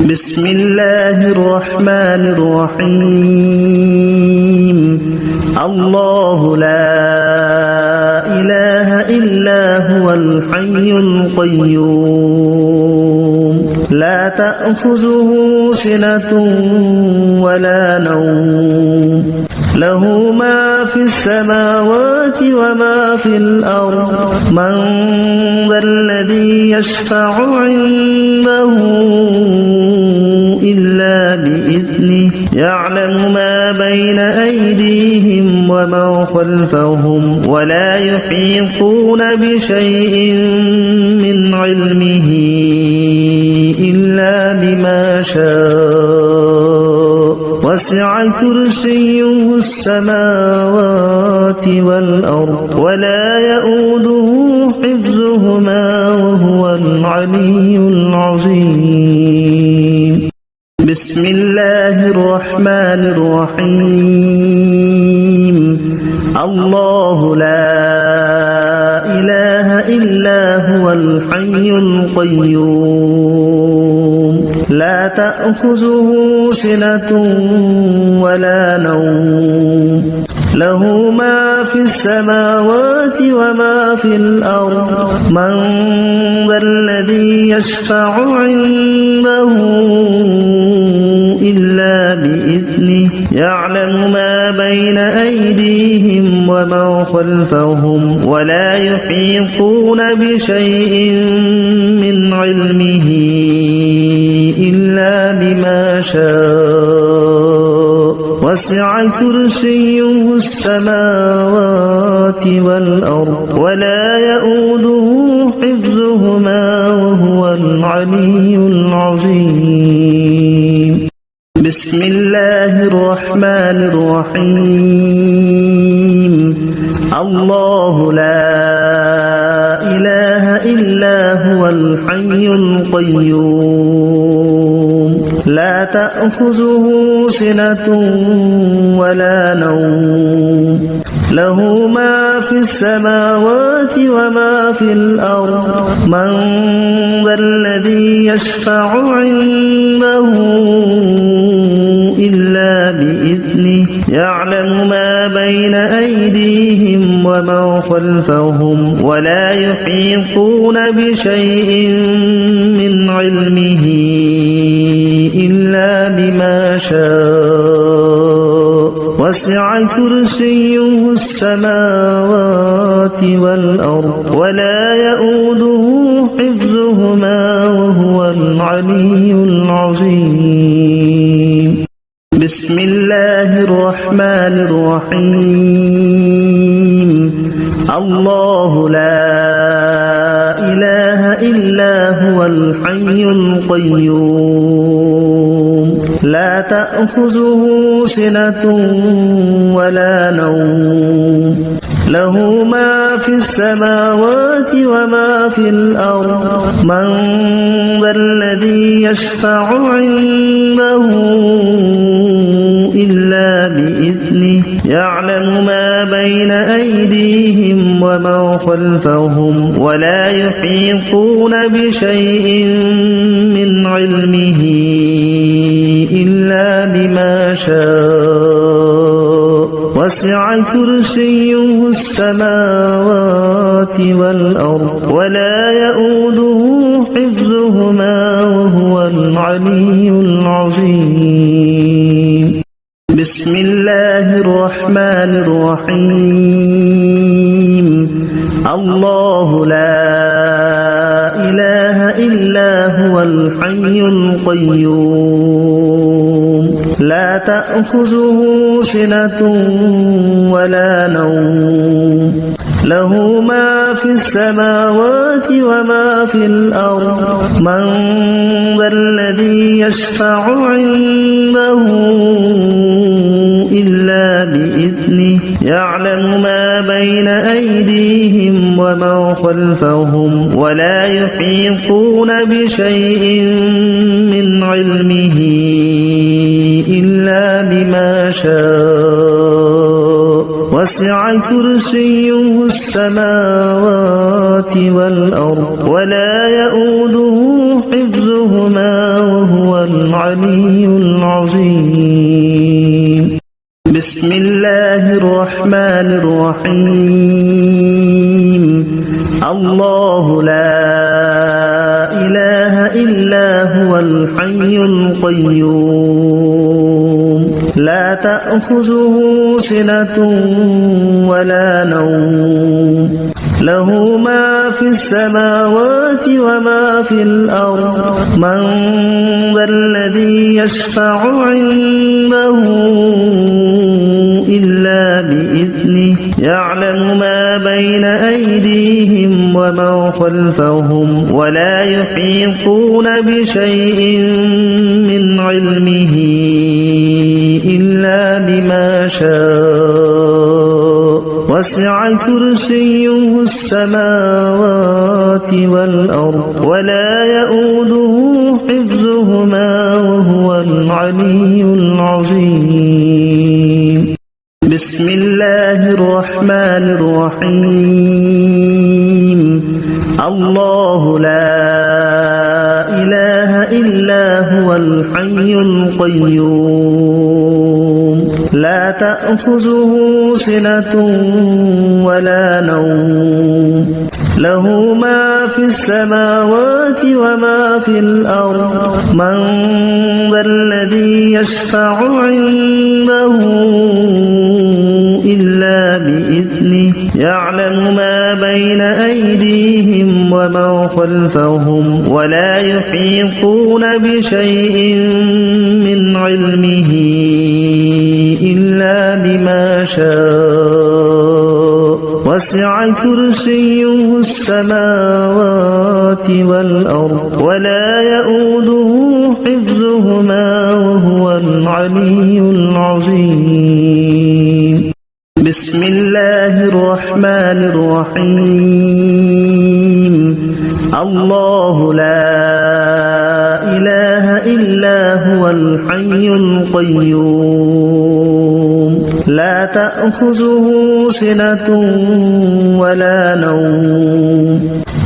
بسم الله الرحمن الرحيم الله لا إله إلا هو الحي القيوم لا تأخذه سنة ولا نوم له ما في السماوات وما في الأرض من ذا الذي يشفع عنده إلا بإذنه يعلم ما بين أيديهم وما خلفهم ولا يحيطون بشيء من علمه إلا بما شاء وسع كرسيه السماوات والأرض ولا يؤوده حفظهما وهو العلي العظيم بسم الله الرحمن الرحيم الله لا إله إلا هو الحي القيوم لا تأخذه سنة ولا نوم له ما في السماوات وما في الأرض من ذا الذي يشفع عنده إلا بإذنه يعلم ما بين أيديهم وما خلفهم ولا يحيطون بشيء من علمه إلا بما شاء وسع كرسيه السماوات والأرض ولا يؤوده حفظهما وهو العلي العظيم بسم الله الرحمن الرحيم الله لا إله إلا هو الحي القيوم لا تأخذه سنة ولا نوم له ما في السماوات وما في الأرض من ذا الذي يشفع عنده إلا بإذنه يعلم ما بين أيديهم وما خلفهم ولا يحيطون بشيء من علمه إلا بما شاء وسع كرسيه السماوات والأرض ولا يؤوده حفظهما وهو العلي العظيم بسم الله الرحمن الرحيم الله لا إله إلا هو الحي القيوم لا تأخذه سنة ولا نوم له ما في السماوات وما في الأرض من ذا الذي يشفع عنده إلا بإذنه يعلم ما بين أيديهم وما خلفهم ولا يحيطون بشيء من علمه إلا بما شاء وسع كرسيه السماوات والأرض ولا يؤوده حفظهما وهو العلي العظيم بسم الله الرحمن الرحيم الله لا إله إلا هو الحي القيوم لا تأخذه سنة ولا نوم له ما في السماوات وما في الأرض من ذا الذي يشفع عنده إلا بإذنه يعلم ما بين أيديهم وما خلفهم ولا يحيطون بشيء من علمه إلا بما شاء وسع كرسيه السماوات والأرض ولا يؤوده حفظهما وهو وهو العلي العظيم. بسم الله الرحمن الرحيم. الله لا إله إلا هو الحي القيوم لا تأخذه سنة ولا نوم له ما في السماوات وما في الأرض من ذا الذي يشفع عنده إلا بإذنه يعلم ما بين أيديهم وما خلفهم ولا يحيطون بشيء من علمه إلا بما شاء وسع كرسيه السماوات والأرض ولا يؤوده حفظهما وهو العلي العظيم. بسم الله الرحمن الرحيم. الله لا إله إلا هو الحي القيوم لا تأخذه سنة ولا نوم له ما في السماوات وما في الأرض من ذا الذي يشفع عنده إلا بإذنه يعلم ما بين أيديهم وما خلفهم ولا يحيطون بشيء من علمه إلا بما شاء وسع كرسيه السماوات والأرض ولا يؤوده حفظهما وهو العلي العظيم. بسم الله الرحمن الرحيم. الله لا إله إلا هو الحي القيوم لا تأخذه سنة ولا نوم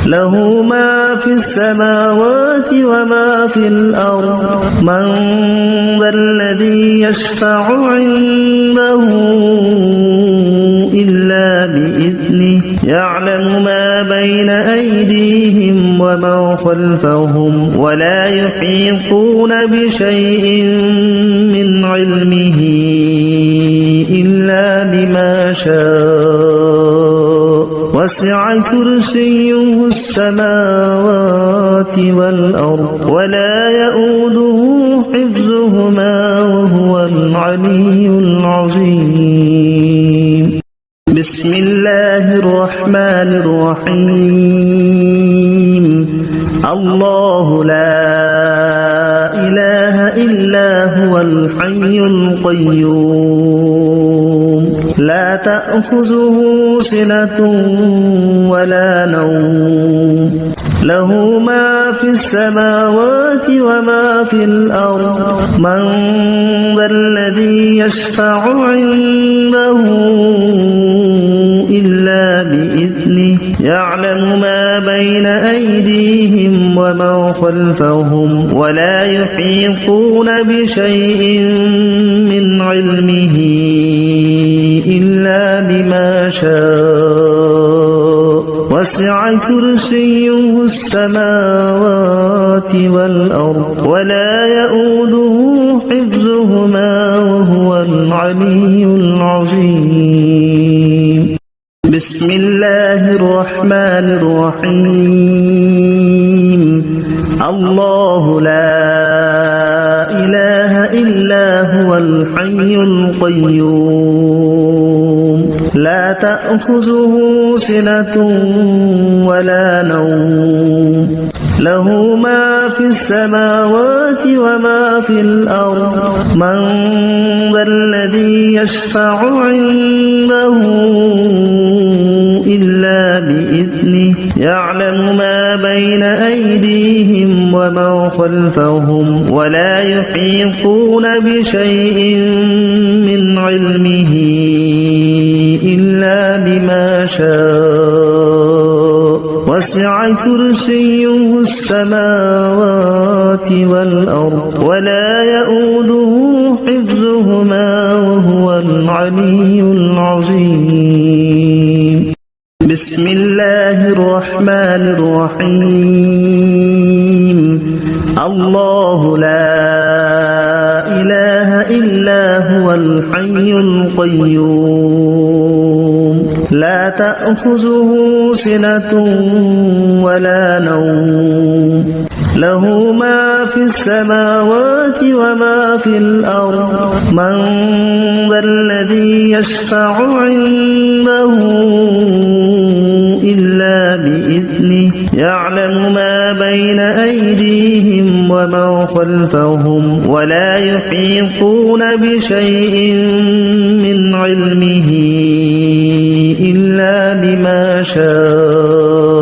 له ما في السماوات وما في الأرض من ذا الذي يشفع عنده إلا بإذنه يعلم ما بين أيديهم وما خلفهم ولا يحيطون بشيء من علمه إلا بما شاء وسع كرسيه السماوات والأرض ولا يؤوده حفظهما وهو العلي العظيم. بسم الله الرحمن الرحيم. الله لا إله إلا هو الحي القيوم لا تأخذه سنة ولا نوم له ما في السماوات وما في الأرض من ذا الذي يشفع عنده إلا بإذنه يعلم ما بين أيديهم وما خلفهم ولا يحيطون بشيء من علمه إلا بما شاء وسع كرسيه السماوات والأرض ولا يؤوده حفظهما وهو العلي العظيم. بسم الله الرحمن الرحيم. الله لا إله إلا هو الحي القيوم لا تأخذه سنة ولا نوم له ما في السماوات وما في الأرض من ذا الذي يشفع عنده إلا بإذنه يعلم ما بين أيديهم وما خلفهم ولا يحيطون بشيء من علمه إلا بما شاء وسع كرسيه السماوات والأرض ولا يؤوده حفظهما وهو العلي العظيم. بسم الله الرحمن الرحيم. الله لا إله إلا هو الحي القيوم لا تأخذه سنة ولا نوم له ما في السماوات وما في الأرض من ذا الذي يشفع عنده إلا بإذنه يعلم ما بين أيديهم وما خلفهم ولا يحيطون بشيء من علمه إلا بما شاء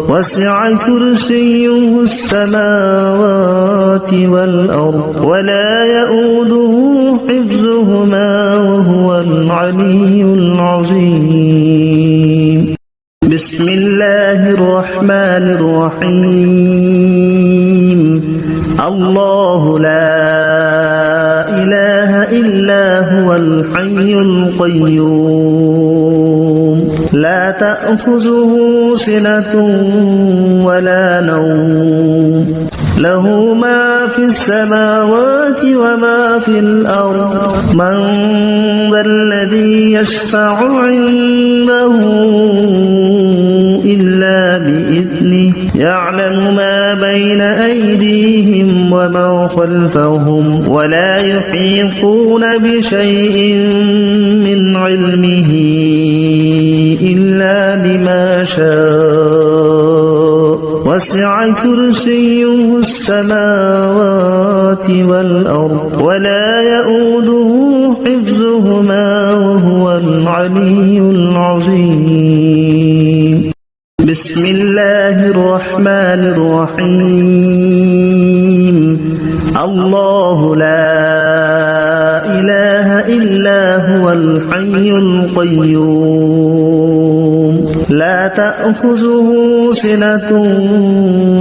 وسع كرسيه السماوات والأرض ولا يؤوده حفظهما وهو العلي العظيم. بسم الله الرحمن الرحيم. الله لا إله إلا هو الحي القيوم لا تأخذه سنة ولا نوم له ما في السماوات وما في الأرض من ذا الذي يشفع عنده إلا بإذنه يعلم ما بين أيديهم وما خلفهم ولا يحيطون بشيء من علمه إلا بما شاء وسع كرسيه السماوات والأرض ولا يؤوده حفظهما وهو العلي العظيم. بسم الله الرحمن الرحيم. الله لا إله إلا هو الحي القيوم لا تأخذه سنة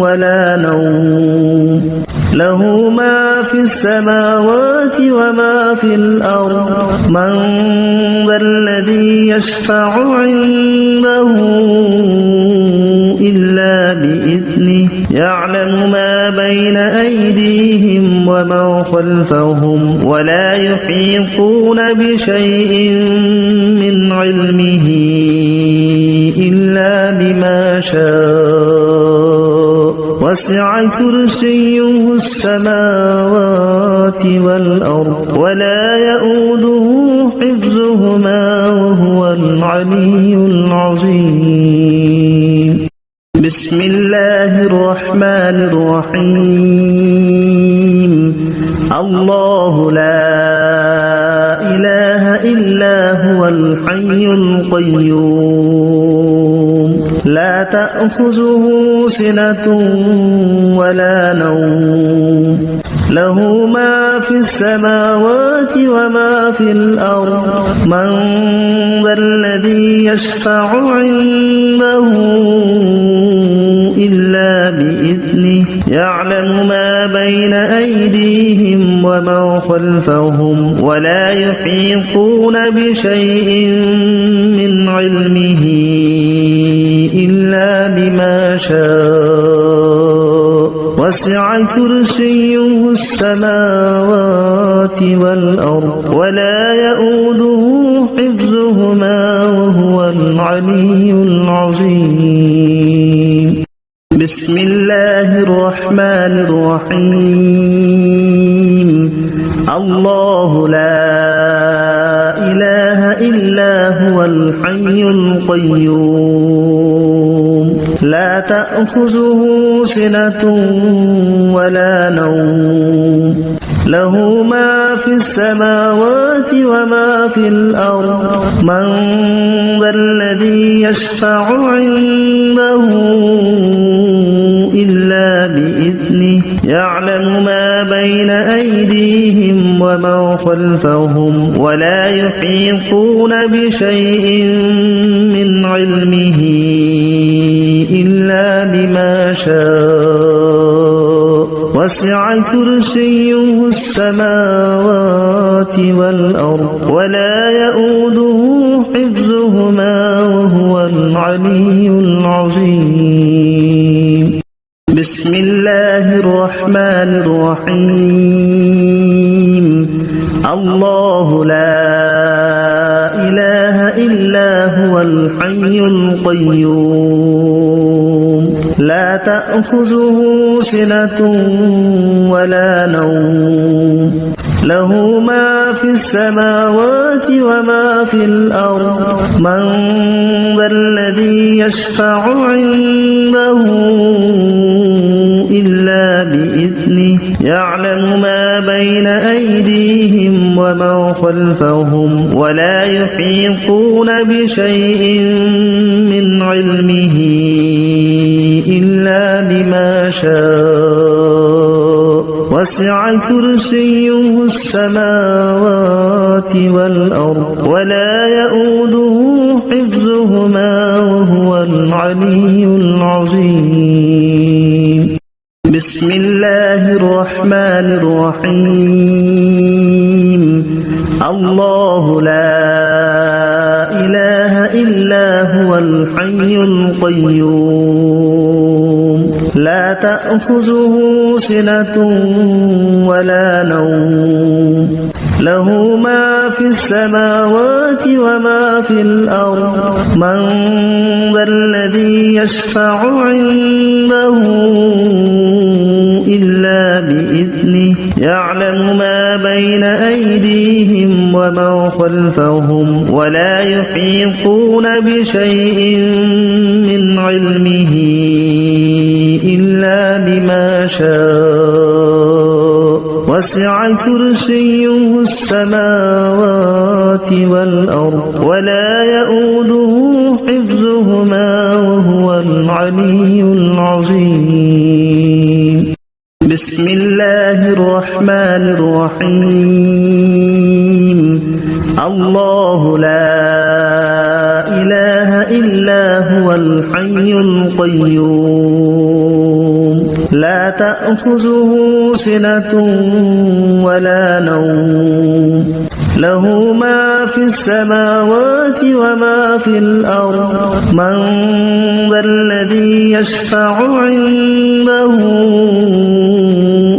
ولا نوم له ما في السماوات وما في الأرض من ذا الذي يشفع عنده إلا بإذنه يعلم ما بين أيديهم وما خلفهم ولا يحيطون بشيء من علمه إلا بما شاء وسع كرسيه السماوات والأرض ولا يؤوده حفظهما وهو العلي العظيم. بسم الله الرحمن الرحيم. الله لا إله إلا هو الحي القيوم لا تأخذه سنة ولا نوم له ما في السماوات وما في الأرض من ذا الذي يشفع عنده إلا بإذنه يعلم ما بين أيديهم وما خلفهم ولا يحيطون بشيء من علمه إلا بما شاء وسع كرسيه السماوات والأرض ولا يؤوده حفظهما وهو العلي العظيم. بسم الله الرحمن الرحيم. الله لا إله إلا هو الحي القيوم لا تأخذه سنة ولا نوم له ما في السماوات وما في الأرض من ذا الذي يشفع عنده إلا بإذنه يعلم ما بين أيديهم وما خلفهم ولا يحيطون بشيء من علمه شاء وسع كرسيه السماوات والأرض ولا يؤوده حفظهما وهو العلي العظيم بسم الله الرحمن الرحيم الله لا إله إلا هو الحي القيوم لا تأخذه سنة ولا نوم له ما في السماوات وما في الأرض من ذا الذي يشفع عنده إلا بإذنه يعلم ما بين أيديهم وما خلفهم ولا يحيطون بشيء من علمه إلا بما شاء وسع كرسيه السماوات والأرض ولا يؤوده حفظهما وهو العلي العظيم بسم الله الرحمن الرحيم الله لا إله إلا هو الحي القيوم لا تأخذه سنة ولا نوم له ما في السماوات وما في الأرض من ذا الذي يشفع عنده إلا بإذنه يعلم ما بين أيديهم وما خلفهم ولا يحيطون بشيء من علمه إلا بما شاء وسع كرسيه السماوات والأرض ولا يؤوده حفظهما وهو العلي العظيم بسم الله الرحمن الرحيم الله لا إله إلا هو الحي القيوم لا تأخذه سنة ولا نوم له ما في السماوات وما في الأرض من ذا الذي يشفع عنده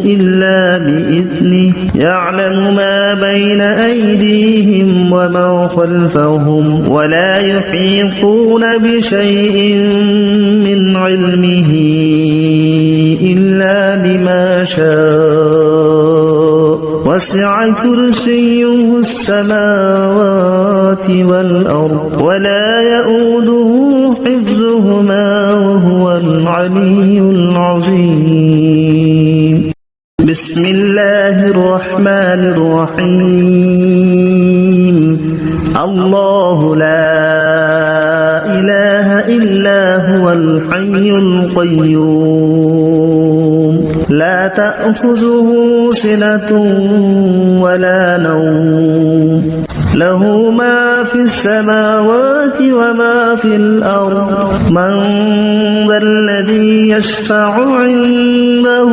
إلا بإذنه يعلم ما بين أيديهم وما خلفهم ولا يحيطون بشيء من علمه إلا بما شاء وسع كرسيه السماوات والأرض ولا يؤوده حفظهما وهو العلي العظيم بسم الله الرحمن الرحيم الله لا إله إلا هو الحي القيوم لا تأخذه سنة ولا نوم له ما في السماوات وما في الأرض من ذا الذي يشفع عنده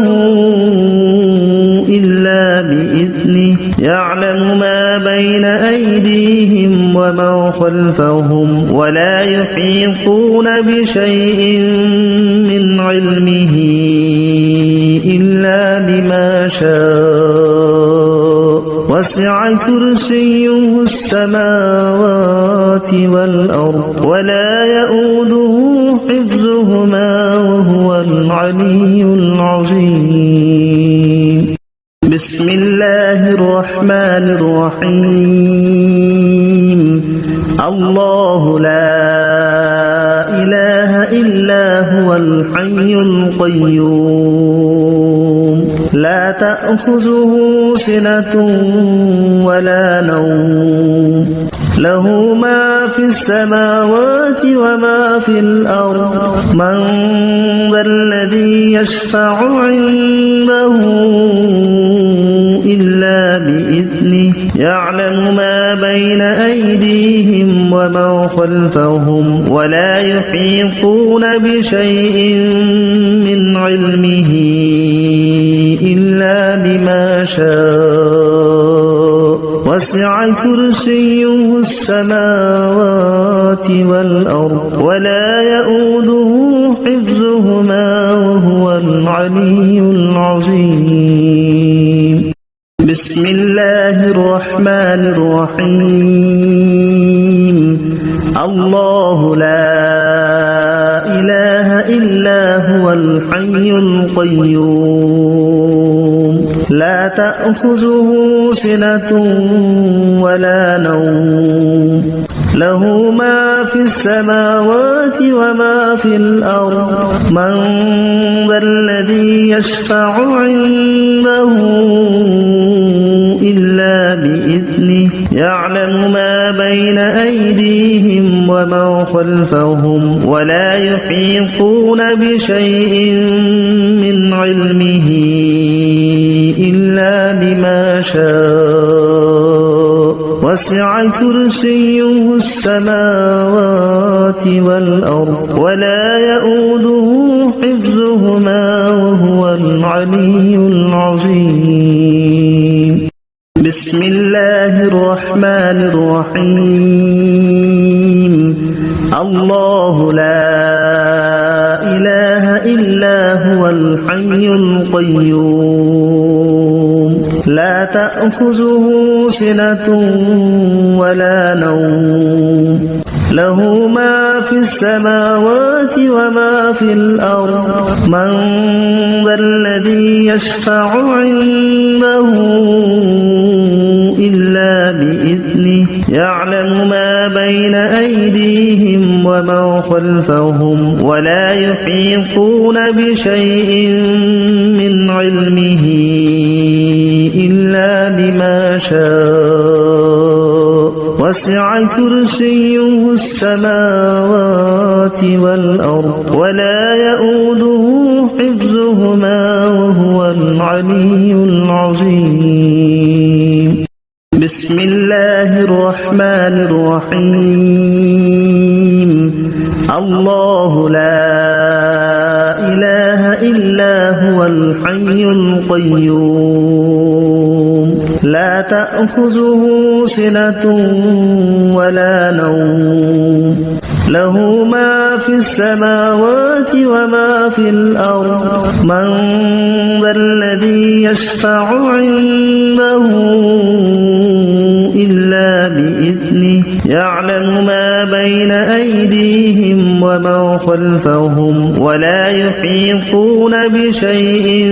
إلا بإذنه يعلم ما بين أيديهم وما خلفهم ولا يحيطون بشيء من علمه إلا بما شاء وسع كرسيه السماوات والأرض ولا يؤوده حفظهما وهو العلي العظيم بسم الله الرحمن الرحيم الله لا إله إلا هو الحي القيوم لا تأخذه سنة ولا نوم له ما في السماوات وما في الأرض من ذا الذي يشفع عنده إلا بإذنه يعلم ما بين أيديهم ومن خلفهم ولا يحيطون بشيء من علمه إلا بما شاء وسع كرسيه السماوات والأرض ولا يؤوده حفظهما وهو العلي العظيم بسم الله الرحمن الرحيم الله لا إله إلا هو الحي القيوم لا تأخذه سنة ولا نوم له ما في السماوات وما في الأرض من ذا الذي يشفع عنده إلا بإذنه يعلم ما بين أيديهم ومن خلفهم ولا يحيطون بشيء من علمه إلا بما شاء وسع كرسيه السماوات والأرض ولا يؤوده حفظهما وهو العلي العظيم بسم الله الرحمن الرحيم الله لا إله إلا هو الحي القيوم لا تأخذه سنة ولا نوم له ما في السماوات وما في الأرض من ذا الذي يشفع عنده إلا بإذنه يعلم ما بين أيديهم ومن خلفهم ولا يحيطون بشيء من علمه إلا بما شاء وسع كرسيه السماوات والأرض ولا يؤوده حفظهما وهو العلي العظيم بسم الله الرحمن الرحيم الله لا إله إلا هو الحي القيوم لا تأخذه سنة ولا نوم له ما في السماوات وما في الأرض من ذا الذي يشفع عنده إلا بإذنه يعلم ما بين أيديهم ومن خلفهم ولا يحيطون بشيء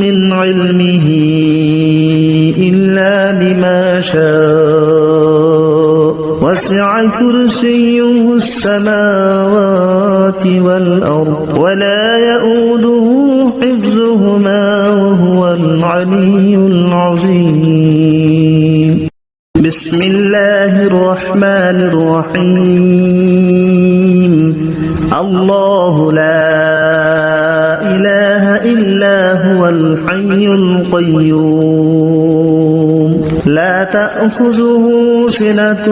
من علمه إلا بما شاء وسع كرسيه السماوات والأرض ولا يؤوده حفظهما وهو العلي العظيم بسم الله الرحمن الرحيم الله لا إله إلا هو الحي القيوم لا تأخذه سنة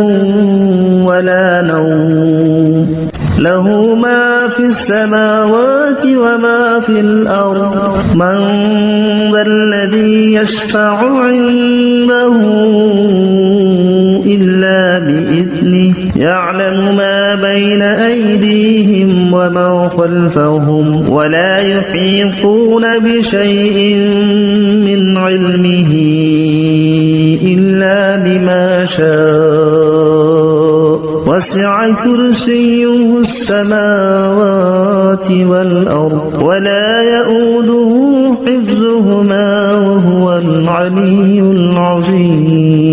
ولا نوم له ما في السماوات وما في الأرض من ذا الذي يشفع عنده إلا بإذنه يعلم ما بين أيديهم ومن خلفهم ولا يحيطون بشيء من علمه إلا بما شاء وسع كرسيه السماوات والأرض ولا يؤوده حفظهما وهو العلي العظيم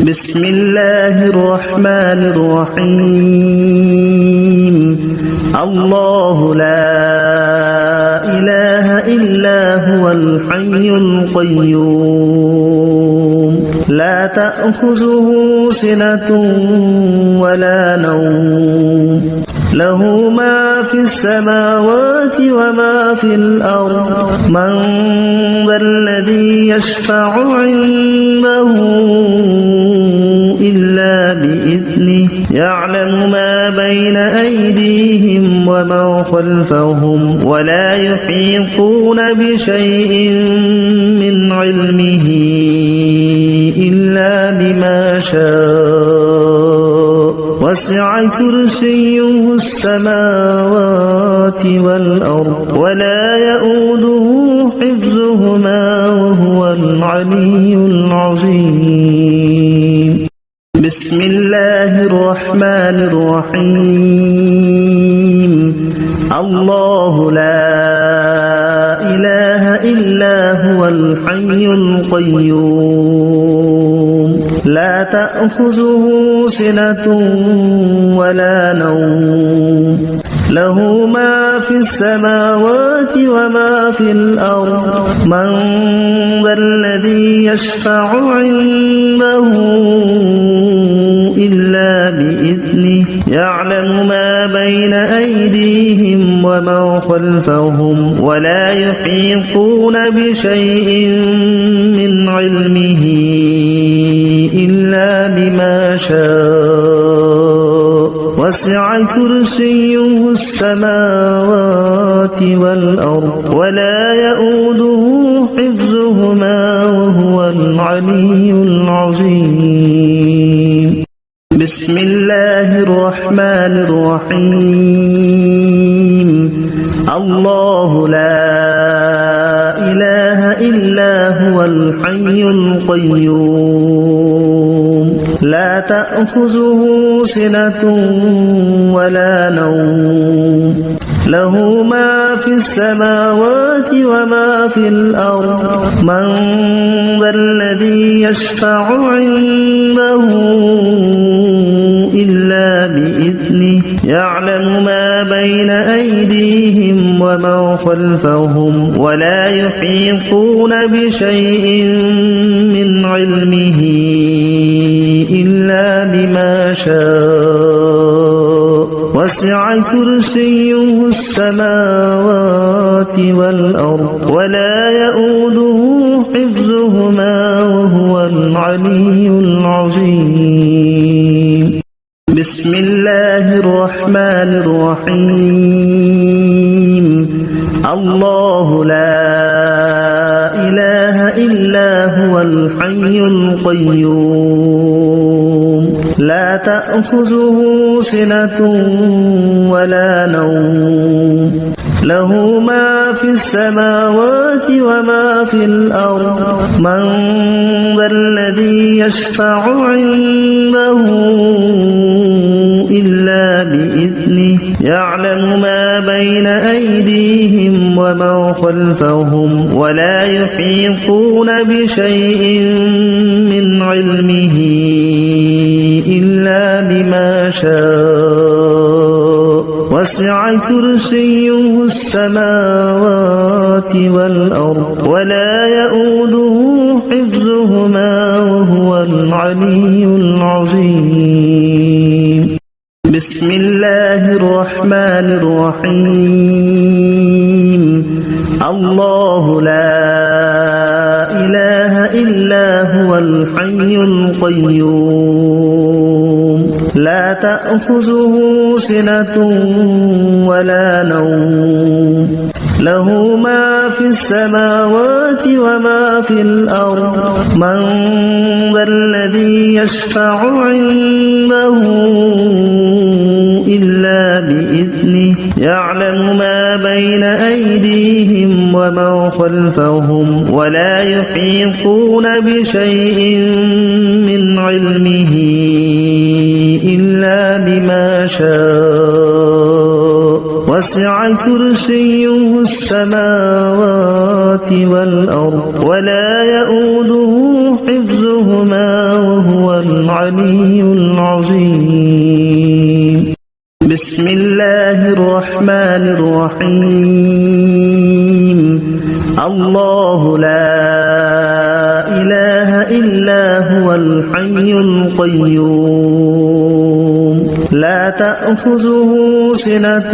بسم الله الرحمن الرحيم الله لا إله إلا هو الحي القيوم لا تأخذه سنة ولا نوم له ما في السماوات وما في الأرض من ذا الذي يشفع عنده إلا بإذنه يعلم ما بين أيديهم وما خلفهم ولا يحيطون بشيء من علمه إلا بما شاء وسع كرسيه السماوات والأرض ولا يؤوده حفظهما وهو العلي العظيم بسم الله الرحمن الرحيم الله لا إله إلا هو الحي القيوم لا تأخذه سنة ولا نوم له ما في السماوات وما في الأرض من ذا الذي يشفع عنده إلا بإذنه يعلم ما بين أيديهم وما خلفهم ولا يحيطون بشيء من علمه إلا بما شاء وسع كرسيه السماوات والأرض ولا يؤوده حفظهما وهو العلي العظيم بسم الله الرحمن الرحيم الله لا إله إلا هو الحي القيوم لا تأخذه سنة ولا نوم له ما في السماوات وما في الأرض من ذا الذي يشفع عنده إلا بإذنه يعلم ما بين أيديهم وما خلفهم ولا يحيطون بشيء من علمه إلا بما شاء وسع كرسيه السماوات والأرض ولا يؤوده حفظهما وهو العلي العظيم بسم الله الرحمن الرحيم الله لا إله إلا هو الحي القيوم لا تأخذه سنة ولا نوم له ما في السماوات وما في الأرض من ذا الذي يشفع عنده إلا بإذنه يعلم ما بين أيديهم وما خلفهم ولا يحيطون بشيء من علمه إلا بما شاء وسع كرسيه السماوات والأرض ولا يؤوده حفظهما وهو العلي العظيم بسم الله الرحمن الرحيم الله لا إله إلا هو الحي القيوم لا تأخذه سنة ولا نوم له ما في السماوات وما في الأرض من ذا الذي يشفع عنده إلا بإذنه يعلم ما بين أيديهم وما خلفهم ولا يحيطون بشيء من علمه إلا بما شاء وسع كرسيه السماوات والأرض ولا يؤوده حفظهما وهو العلي العظيم بسم الله الرحمن الرحيم الله لا إله إلا هو الحي القيوم لا تأخذه سنة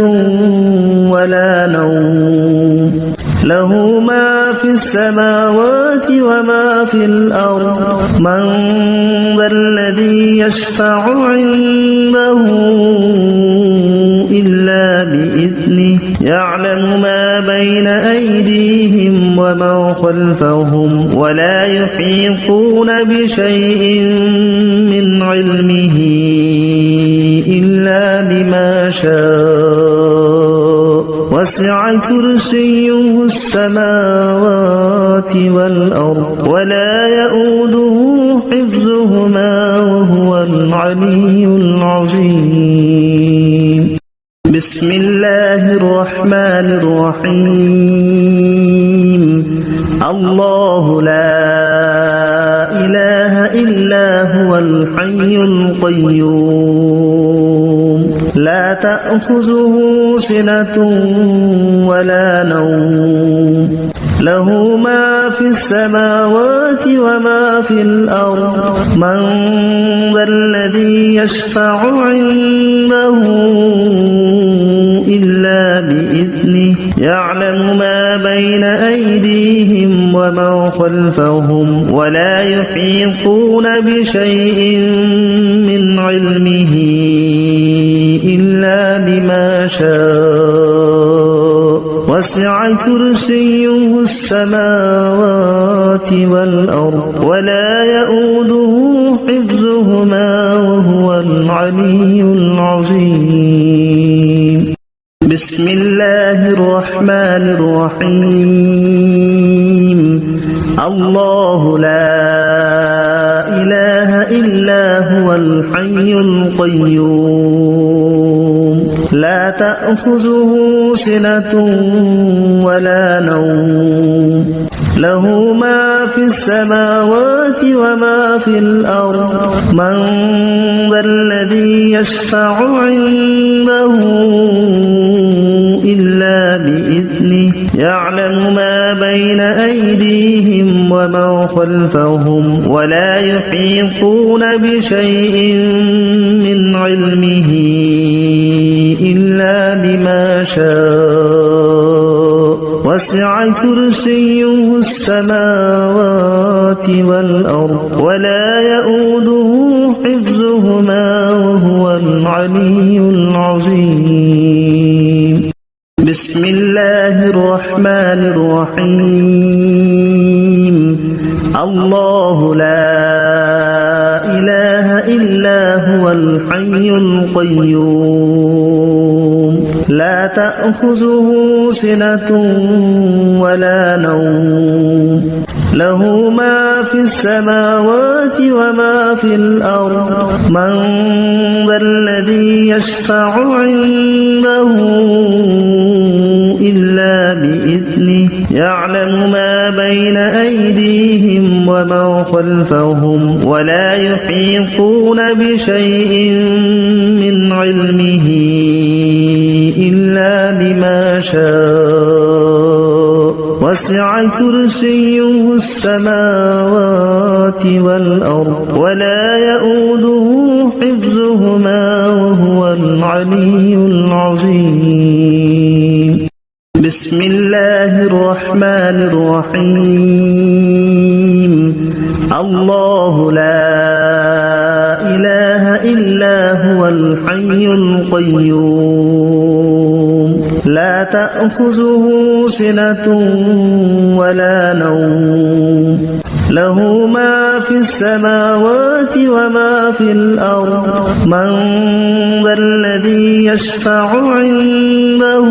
ولا نوم له ما في السماوات وما في الأرض من ذا الذي يشفع عنده إلا بإذنه يعلم ما بين أيديهم وما خلفهم ولا يحيطون بشيء من علمه إلا بما شاء وسع كرسيه السماوات والأرض ولا يؤوده حفظهما وهو العلي العظيم بسم الله الرحمن الرحيم الله لا إله إلا هو الحي القيوم لا تأخذه سنة ولا نوم له ما في السماوات وما في الأرض من ذا الذي يشفع عنده إلا بإذنه يعلم ما بين أيديهم وما خلفهم ولا يحيطون بشيء من علمه إلا بما شاء وسع كرسيه السماوات والأرض ولا يؤوده حفظهما وهو العلي العظيم بسم الله الرحمن الرحيم الله لا إله إلا هو الحي القيوم لا تأخذه سنة ولا نوم له ما في السماوات وما في الأرض من ذا الذي يشفع عنده إلا بإذنه يعلم ما بين أيديهم وما خلفهم ولا يحيطون بشيء من علمه إلا بما شاء وسع كرسيه السماوات والأرض ولا يؤوده حفظهما وهو العلي العظيم بسم الله الرحمن الرحيم الله لا إله إلا هو الحي القيوم لا تأخذه سنة ولا نوم له ما في السماوات وما في الأرض من ذا الذي يشفع عنده إلا بإذنه يعلم ما بين أيديهم وما خلفهم ولا يحيطون بشيء من علمه إلا بما شاء وسع كرسيه السماوات والأرض ولا يؤوده حفظهما وهو العلي العظيم بسم الله الرحمن الرحيم الله لا إله إلا هو الحي القيوم لا تأخذه سنة ولا نوم له ما في السماوات وما في الأرض من ذا الذي يشفع عنده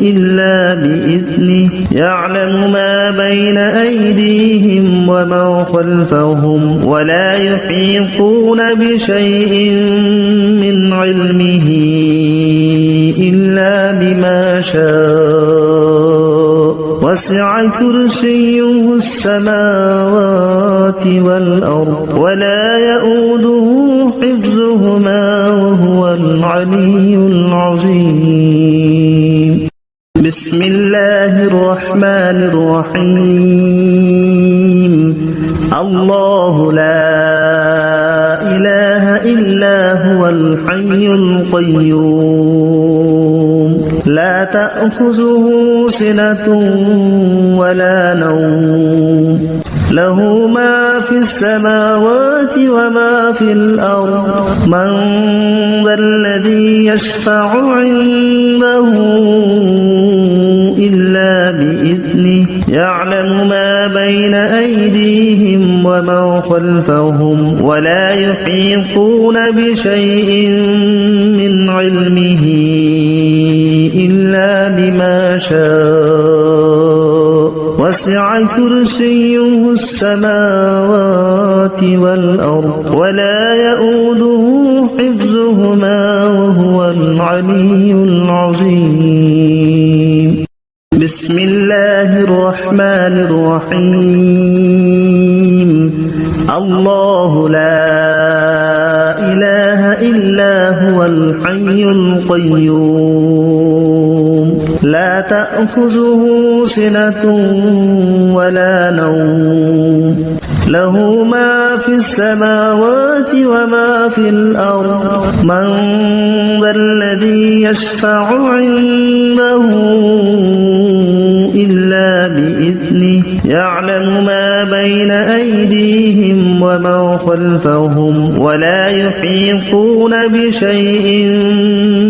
إلا بإذنه يعلم ما بين أيديهم وما خلفهم ولا يحيطون بشيء من علمه إلا بما شاء وسع كرسيه السماوات والأرض ولا يؤوده حفظهما وهو العلي العظيم بسم الله الرحمن الرحيم الله لا إله إلا هو الحي القيوم لا تأخذه سنة ولا نوم له ما في السماوات وما في الأرض من ذا الذي يشفع عنده إلا بإذنه يعلم ما بين أيديهم وما خلفهم ولا يحيطون بشيء من علمه إلا بما شاء وسع كرسيه السماوات والأرض ولا يؤوده حفظهما وهو العلي العظيم بسم الله الرحمن الرحيم الله لا إله إلا هو الحي القيوم لا تأخذه سنة ولا نوم له ما في السماوات وما في الأرض من ذا الذي يشفع عنده إلا بإذنه يعلم ما بين أيديهم وما خلفهم ولا يحيطون بشيء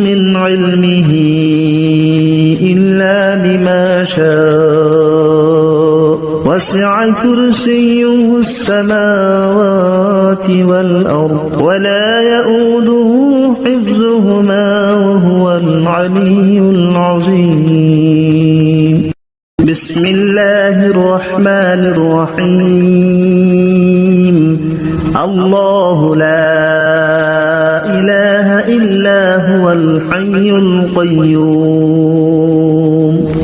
من علمه إلا بما شاء وسع كرسيه السماوات والأرض ولا يؤوده حفظهما وهو العلي العظيم بسم الله الرحمن الرحيم الله لا إله إلا هو الحي القيوم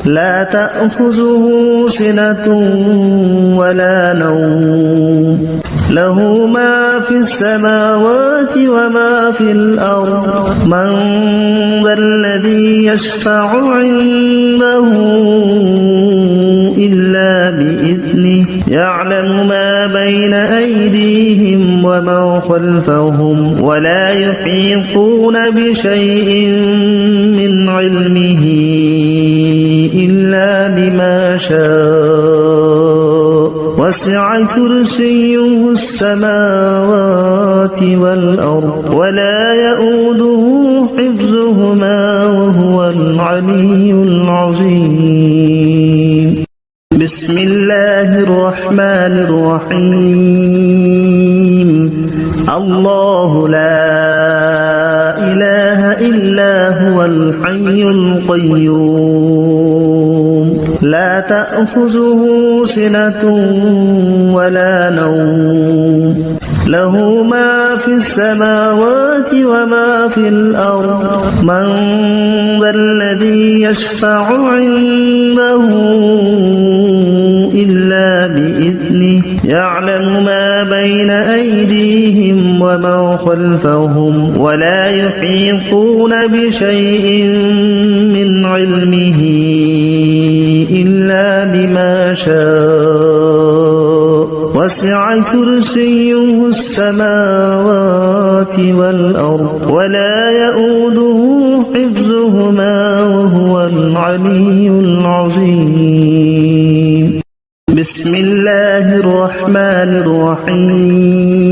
لا تأخذه سنة ولا نوم له ما في السماوات وما في الأرض من ذا الذي يشفع عنده إلا بإذنه يعلم ما بين أيديهم وما خلفهم ولا يحيطون بشيء من علمه إلا بما شاء وسع كرسيه السماوات والأرض ولا يؤوده حفظهما وهو العلي العظيم بسم الله الرحمن الرحيم الله لا إله إلا هو الحي القيوم لا تأخذه سنة ولا نوم له ما في السماوات وما في الأرض من ذا الذي يشفع عنده إلا بإذنه يعلم ما بين أيديهم وما خلفهم ولا يحيطون بشيء من علمه إلا بما شاء وسع كرسيه السماوات والأرض ولا يؤوده حفظهما وهو العلي العظيم بسم الله الرحمن الرحيم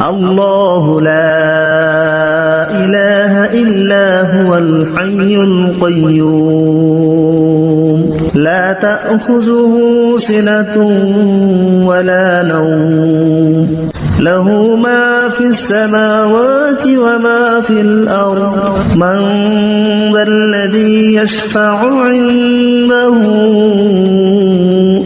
الله لا إله إلا هو الحي القيوم لا تأخذه سنة ولا نوم له ما في السماوات وما في الأرض من ذا الذي يشفع عنده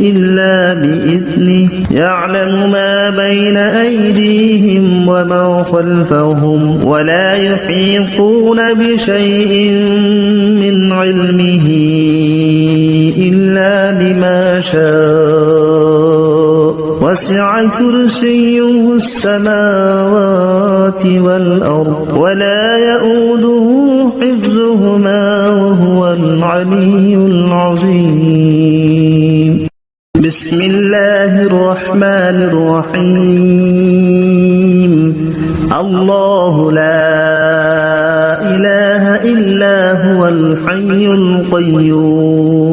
إلا بإذنه يعلم ما بين أيديهم وما خلفهم ولا يحيطون بشيء من علمه إلا بما شاء وسع كرسيه السماوات والأرض ولا يؤوده حفظهما وهو العلي العظيم بسم الله الرحمن الرحيم الله لا إله إلا هو الحي القيوم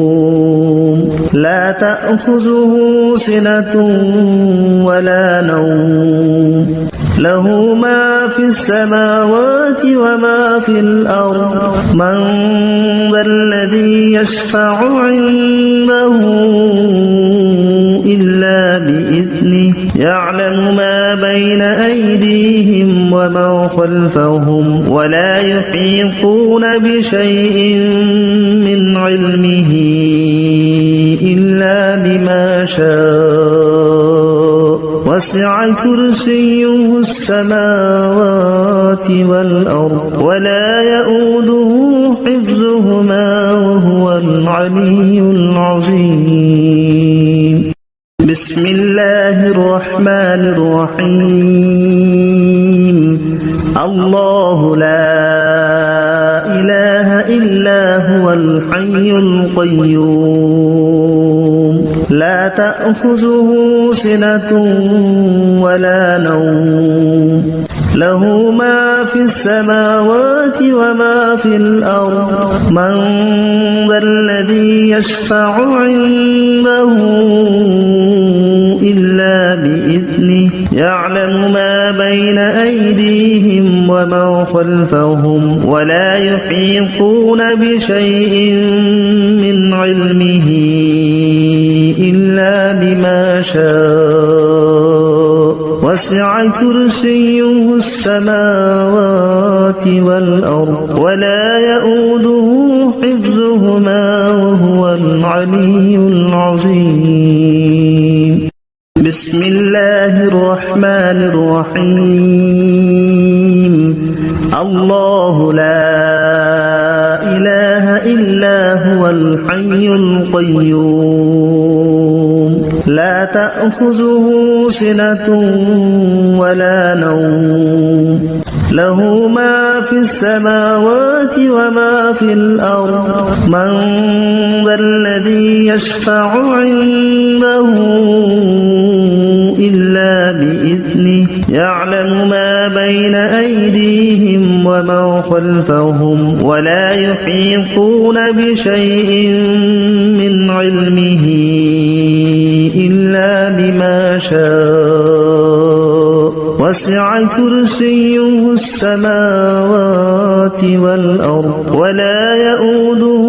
لا تأخذه سنة ولا نوم له ما في السماوات وما في الأرض من ذا الذي يشفع عنده إلا بإذنه يعلم ما بين أيديهم وما خلفهم ولا يحيطون بشيء من علمه إلا بما شاء وسع كرسيه السماوات والأرض ولا يؤوده حفظهما وهو العلي العظيم بسم الله الرحمن الرحيم الله لا إله إلا هو الحي القيوم لا تأخذه سنة ولا نوم له ما في السماوات وما في الأرض من ذا الذي يشفع عنده إلا بإذنه يعلم ما بين أيديهم وما خلفهم ولا يحيطون بشيء من علمه إلا بما شاء وسع كرسيه السماوات والأرض ولا يؤوده حفظهما وهو العلي العظيم بسم الله الرحمن الرحيم الله لا إله إلا هو الحي القيوم لا تأخذه سنة ولا نوم له ما في السماوات وما في الأرض من ذا الذي يشفع عنده إلا بإذنه يعلم ما بين أيديهم وما خلفهم ولا يحيطون بشيء من علمه إلا بما شاء وسع كرسيه السماوات والأرض ولا يؤوده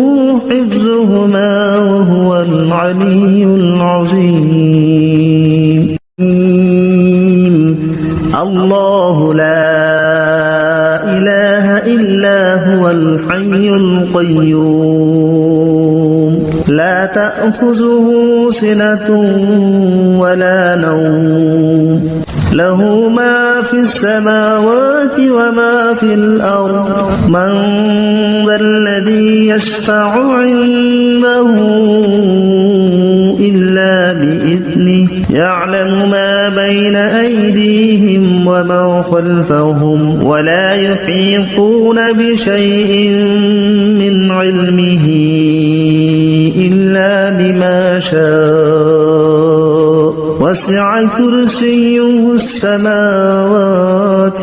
حفظهما وهو العلي العظيم الله لا إله إلا هو الحي القيوم لا تأخذه سنة ولا نوم له ما في السماوات وما في الأرض من ذا الذي يشفع عنده إلا بإذنه يعلم ما بين أيديهم وما خلفهم ولا يحيطون بشيء من علمه إلا بما شاء وسع كرسيه السماوات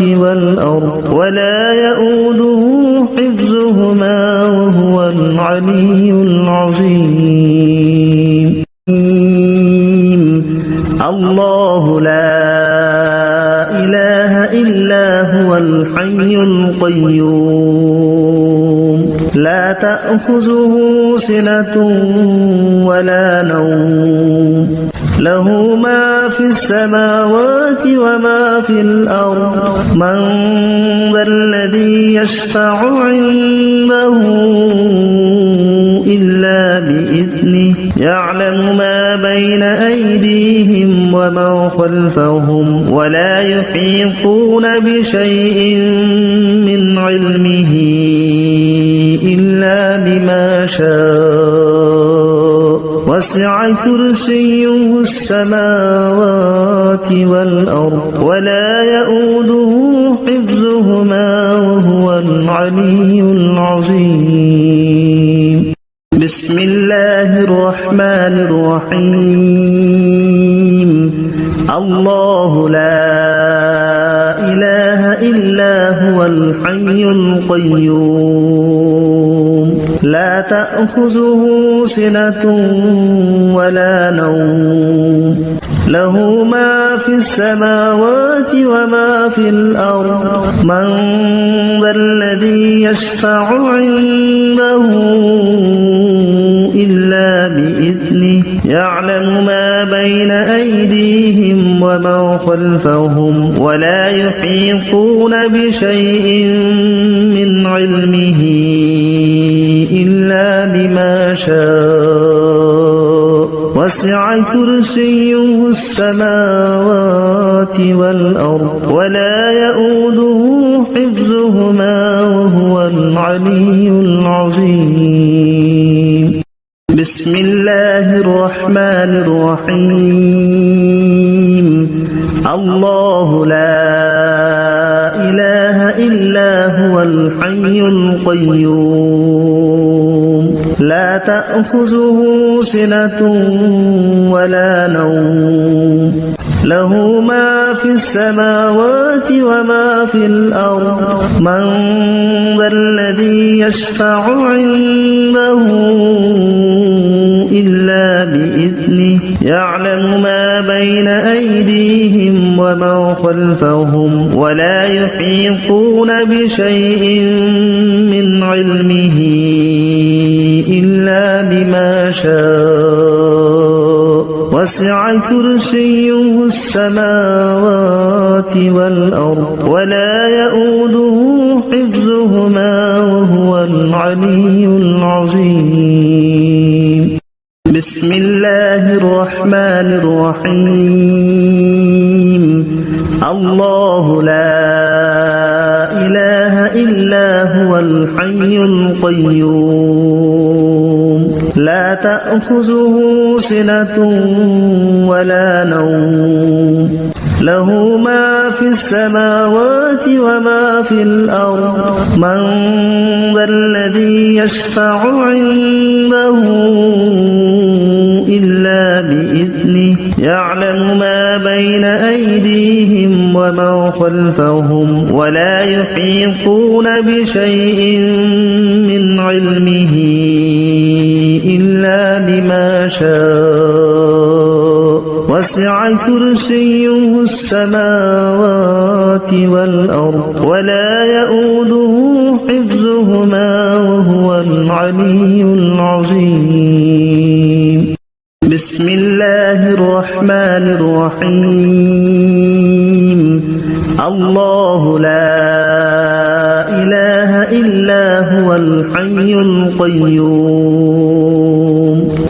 والأرض ولا يؤوده حفظهما وهو العلي العظيم الله لا إله إلا هو الحي القيوم لا تأخذه سنة ولا نوم له ما في السماوات وما في الأرض من ذا الذي يشفع عنده إلا بإذنه يعلم ما بين أيديهم وما خلفهم ولا يحيطون بشيء من علمه إلا بما شاء وسع كرسيه السماوات والأرض ولا يؤوده حفظهما وهو العلي العظيم بسم الله الرحمن الرحيم الله لا إله إلا هو الحي القيوم تأخذه سنة ولا نوم له ما في السماوات وما في الأرض من ذا الذي يشفع عنده إلا بإذنه يعلم ما بين أيديهم وما خلفهم ولا يحيطون بشيء من علمه إلا بما شاء وسع كرسيه السماوات والأرض ولا يؤوده حفظهما وهو العلي العظيم بسم الله الرحمن الرحيم الله لا إله إلا هو الحي القيوم لا تأخذه سنة ولا نوم له ما في السماوات وما في الأرض من ذا الذي يشفع عنده إلا بإذنه يعلم ما بين أيديهم وما خلفهم ولا يحيطون بشيء من علمه إلا بما شاء وسع كرسيه السماوات والأرض ولا يؤوده حفظهما وهو العلي العظيم بسم الله الرحمن الرحيم الله لا إله إلا هو الحي القيوم لا تأخذه سنة ولا نوم له ما في السماوات وما في الأرض من ذا الذي يشفع عنده إلا بإذنه يعلم ما بين أيديهم وما خلفهم ولا يحيطون بشيء من علمه إلا بما شاء وسع كرسيه السماوات والأرض ولا يؤوده حفظهما وهو العلي العظيم بسم الله الرحمن الرحيم الله لا إله إلا هو الحي القيوم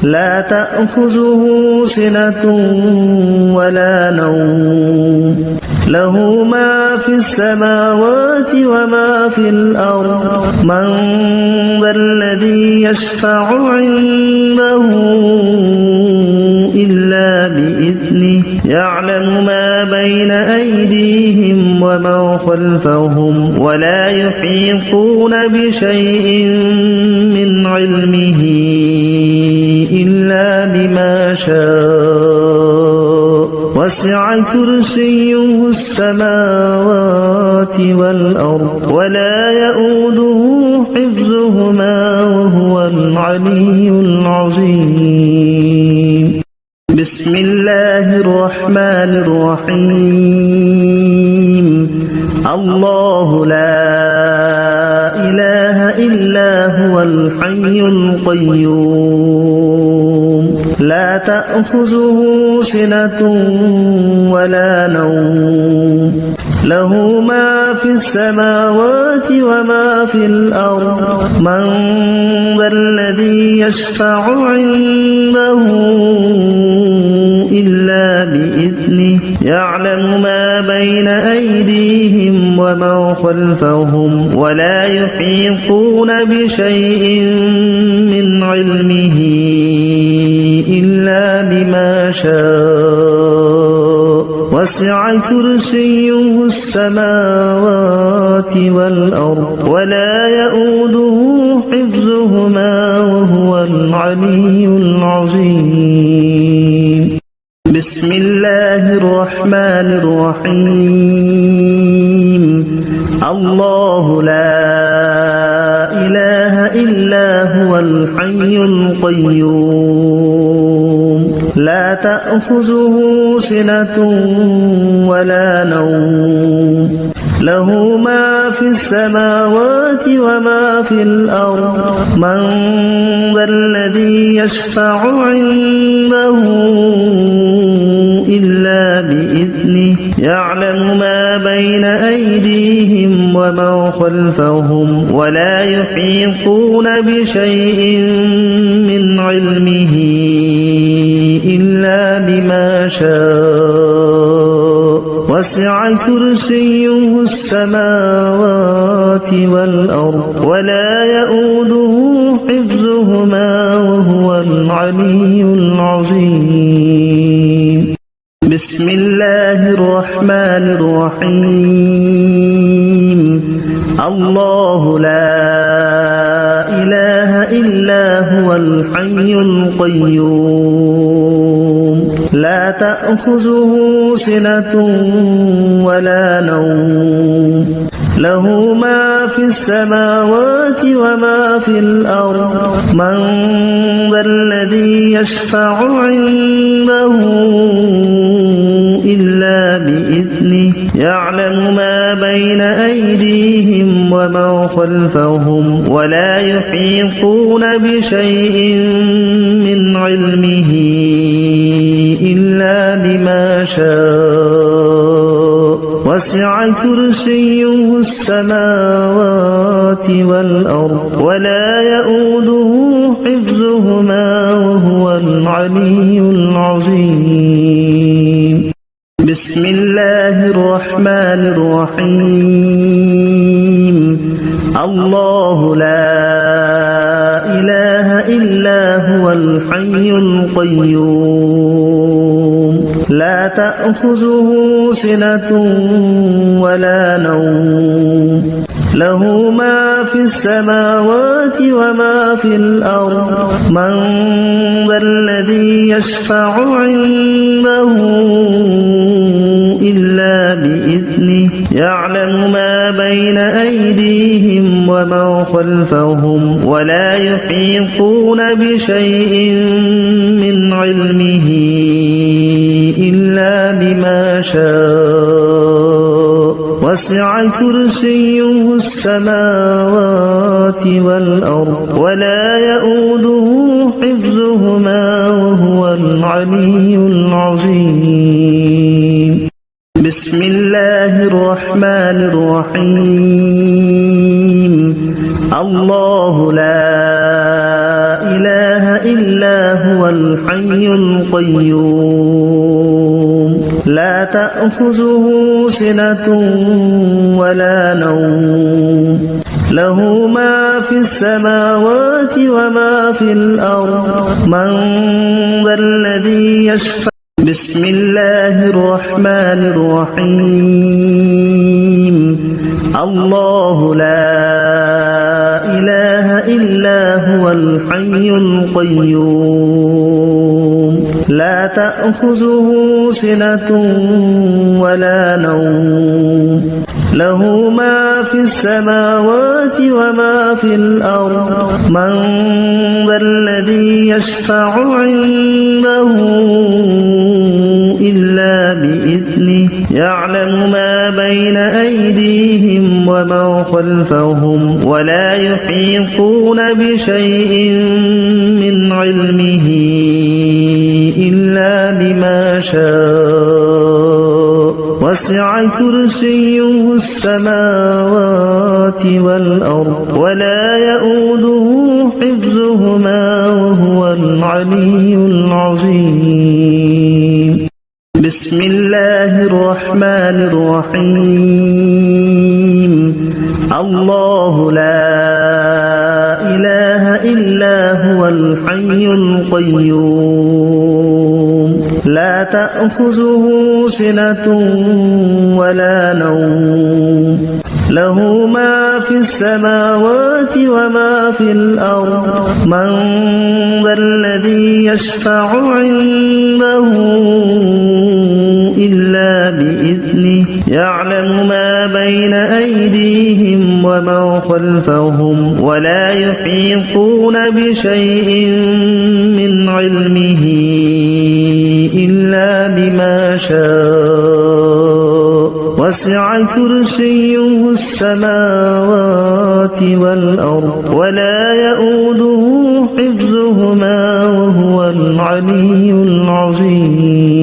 لا تأخذه سنة ولا نوم له ما في السماوات وما في الأرض من ذا الذي يشفع عنده إلا بإذنه يعلم ما بين أيديهم وما خلفهم ولا يحيطون بشيء من علمه إلا بما شاء وسع كرسيه السماوات والأرض ولا يؤوده حفظهما وهو العلي العظيم بسم الله الرحمن الرحيم الله لا إله إلا هو الحي القيوم لا تأخذه سنة ولا نوم له ما في السماوات وما في الأرض من ذا الذي يشفع عنده إلا بإذنه يعلم ما بين أيديهم وما خلفهم ولا يحيطون بشيء من علمه إلا بما شاء وسع كرسيه السماوات والأرض ولا يؤوده حفظهما وهو العلي العظيم بسم الله الرحمن الرحيم الله لا إله إلا هو الحي القيوم لا تأخذه سنة ولا نوم له ما في السماوات وما في الأرض من ذا الذي يشفع عنده إلا بإذنه يعلم ما بين أيديهم وما خلفهم ولا يحيطون بشيء من علمه إلا بما شاء وسع كرسيه السماوات والأرض ولا يؤوده حفظهما وهو العلي العظيم بسم الله الرحمن الرحيم الله لا إله إلا هو الحي القيوم لا تأخذه سنة ولا نوم له ما في السماوات وما في الأرض من ذا الذي يشفع عنده إلا بإذنه يعلم ما بين أيديهم وما خلفهم ولا يحيطون بشيء من علمه إلا بما شاء وسع كرسيه السماوات والأرض ولا يؤوده حفظهما وهو العلي العظيم بسم الله الرحمن الرحيم الله لا إله إلا هو الحي القيوم لا تأخذه سنة ولا نوم له ما في السماوات وما في الأرض من ذا الذي يشفع عنده إلا بإذنه يعلم ما بين أيديهم وما خلفهم ولا يحيطون بشيء من علمه إلا بما شاء وسع كرسيه السماوات والأرض ولا يؤوده حفظهما وهو العلي العظيم بسم الله الرحمن الرحيم الله لا إله إلا هو الحي القيوم لا تأخذه سنة ولا نوم له ما في السماوات وما في الأرض من ذا الذي يشفع بسم الله الرحمن الرحيم الله لا إله إلا هو الحي القيوم لا تأخذه سنة ولا نوم له ما في السماوات وما في الأرض من ذا الذي يشفع عنده إلا بإذنه يعلم ما بين أيديهم وما خلفهم ولا يحيطون بشيء من علمه إلا بما شاء وسع كرسيه السماوات والأرض ولا يؤوده حفظهما وهو العلي العظيم بسم الله الرحمن الرحيم الله لا إله إلا هو الحي القيوم لا تأخذه سنة ولا نوم له ما في السماوات وما في الأرض من ذا الذي يشفع عنده إلا بإذنه يعلم ما بين أيديهم وما ومن خلفهم ولا يحيطون بشيء من علمه إلا بما شاء وسع كرسيه السماوات والأرض ولا يؤوده حفظهما وهو العلي العظيم.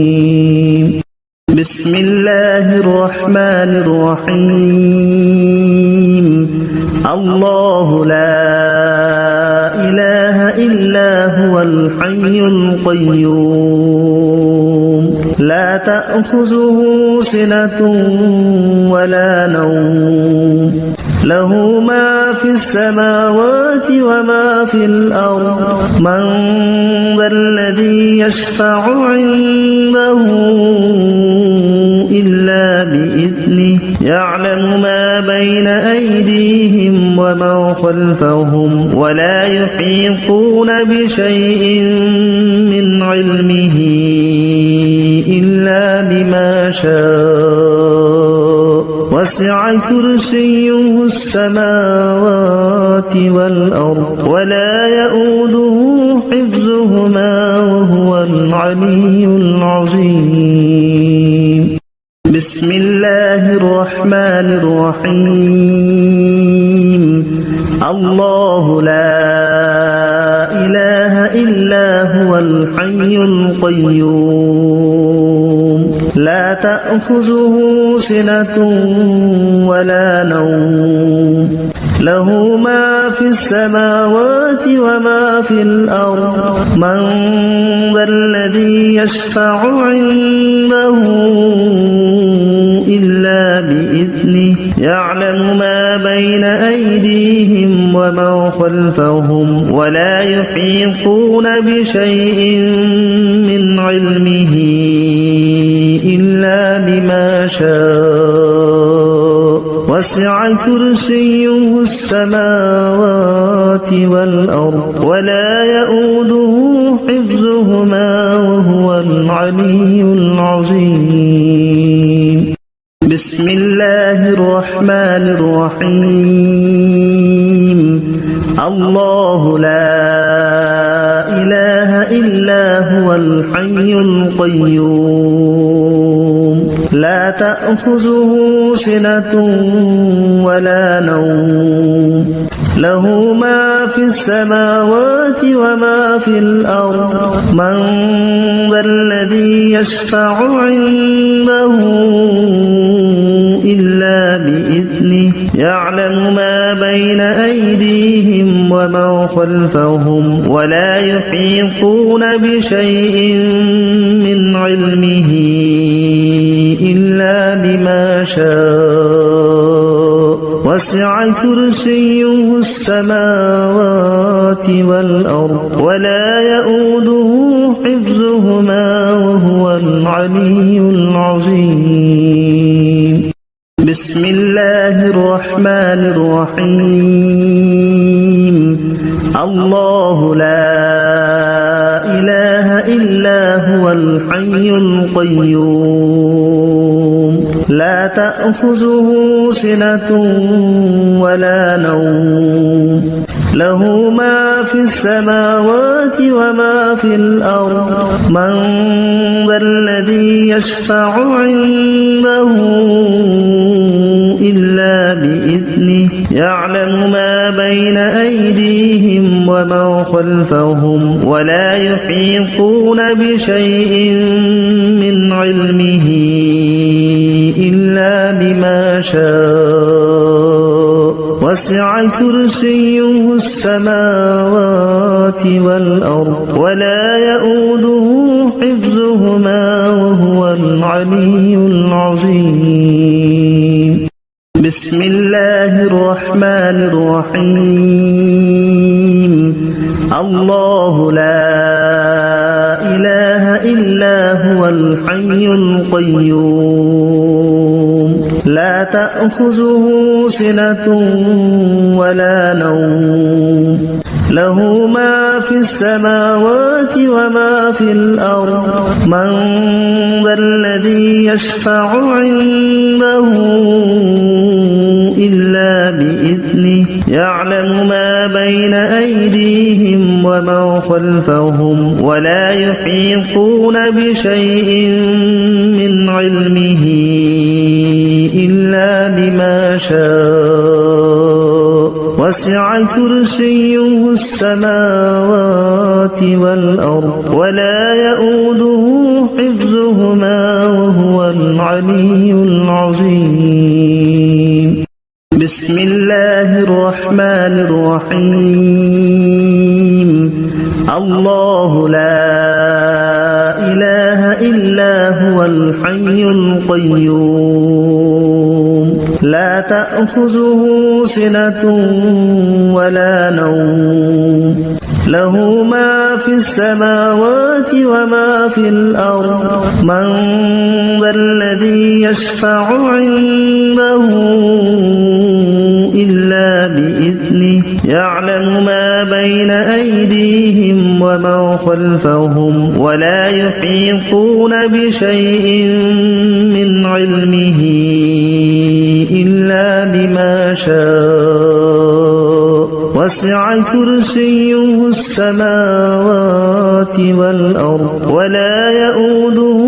بسم الله الرحمن الرحيم. الله لا إله إلا هو الحي القيوم لا تأخذه سنة ولا نوم له ما في السماوات وما في الأرض من ذا الذي يشفع عنده إلا بإذنه يعلم ما بين أيديهم وما خلفهم ولا يحيطون بشيء من علمه إلا بما شاء وسع كرسيه السماوات والأرض ولا يؤوده حفظهما وهو العلي العظيم. بسم الله الرحمن الرحيم. الله لا إله إلا هو الحي القيوم لا تأخذه سنة ولا نوم له ما في السماوات وما في الأرض من ذا الذي يشفع عنده إلا بإذنه يعلم ما بين أيديهم وما خلفهم ولا يحيطون بشيء من علمه إلا بما شاء وسع كرسيه السماوات والأرض ولا يؤوده حفظهما وهو العلي العظيم. بسم الله الرحمن الرحيم. الله لا إله إلا هو الحي القيوم لا تأخذه سنة ولا نوم له ما في السماوات وما في الأرض من ذا الذي يشفع عنده إلا بإذنه يعلم ما بين أيديهم وما خلفهم ولا يحيطون بشيء من علمه إلا بما شاء وسع كرسيه السماوات والأرض ولا يؤوده حفظهما وهو العلي العظيم. بسم الله الرحمن الرحيم. الله لا إله إلا هو الحي القيوم لا تأخذه سنة ولا نوم له ما في السماوات وما في الأرض من ذا الذي يشفع عنده إلا بإذنه يعلم ما بين أيديهم وما خلفهم ولا يحيطون بشيء من علمه إلا بما شاء وسع كرسيه السماوات والأرض ولا يؤوده حفظهما وهو العلي العظيم. بسم الله الرحمن الرحيم. الله لا إله إلا هو الحي القيوم لا تأخذه سنة ولا نوم له ما في السماوات وما في الأرض من ذا الذي يشفع عنده إلا بإذنه يعلم ما بين أيديهم وما خلفهم ولا يحيطون بشيء من علمه إلا بما شاء وسع كرسيه السماوات والأرض ولا يؤوده حفظهما وهو العلي العظيم. بسم الله الرحمن الرحيم. الله لا إله إلا هو الحي القيوم لا تأخذه سنة ولا نوم له ما في السماوات وما في الأرض من ذا الذي يشفع عنده إلا بإذنه يعلم ما بين أيديهم وما خلفهم ولا يحيطون بشيء من علمه إلا بما شاء وسع كرسيه السماوات والأرض ولا يؤوده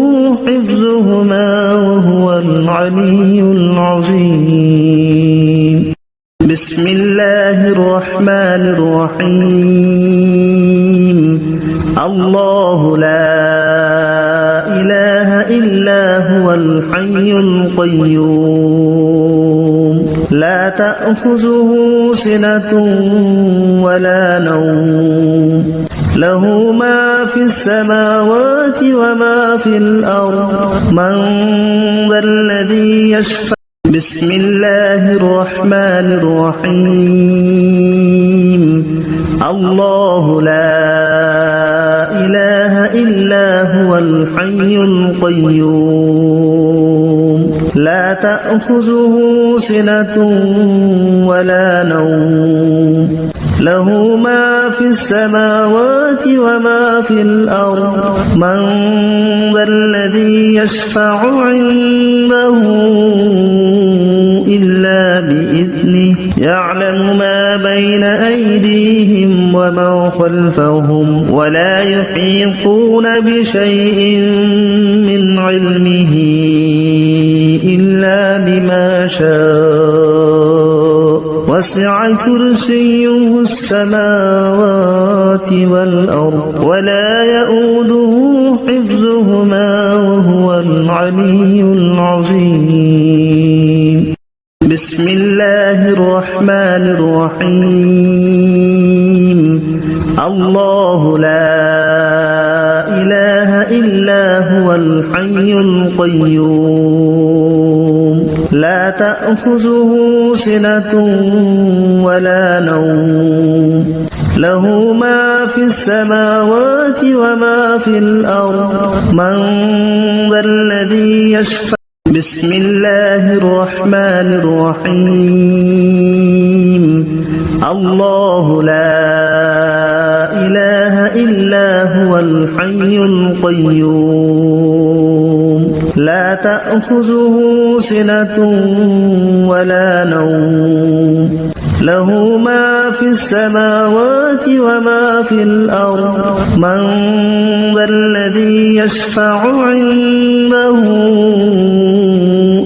حفظهما وهو العلي العظيم. بسم الله الرحمن الرحيم. الله لا إله إلا هو الحي القيوم لا تأخذه سنة ولا نوم له ما في السماوات وما في الأرض من ذا الذي يشفع. بسم الله الرحمن الرحيم. الله لا إله إلا هو الحي القيوم لا تأخذه سنة ولا نوم له ما في السماوات وما في الأرض من ذا الذي يشفع عنده إلا بإذنه يعلم ما بين أيديهم وما خلفهم ولا يحيطون بشيء من علمه إلا بما شاء وسع كرسيه السماوات والأرض ولا يؤوده حفظهما وهو العلي العظيم. بسم الله الرحمن الرحيم. الله لا إله إلا هو الحي القيوم لا تأخذه سنة ولا نوم له ما في السماوات وما في الأرض من ذا الذي يشفع. بسم الله الرحمن الرحيم. الله لا إله إلا هو الحي القيوم لا تأخذه سنة ولا نوم له ما في السماوات وما في الأرض من ذا الذي يشفع عنده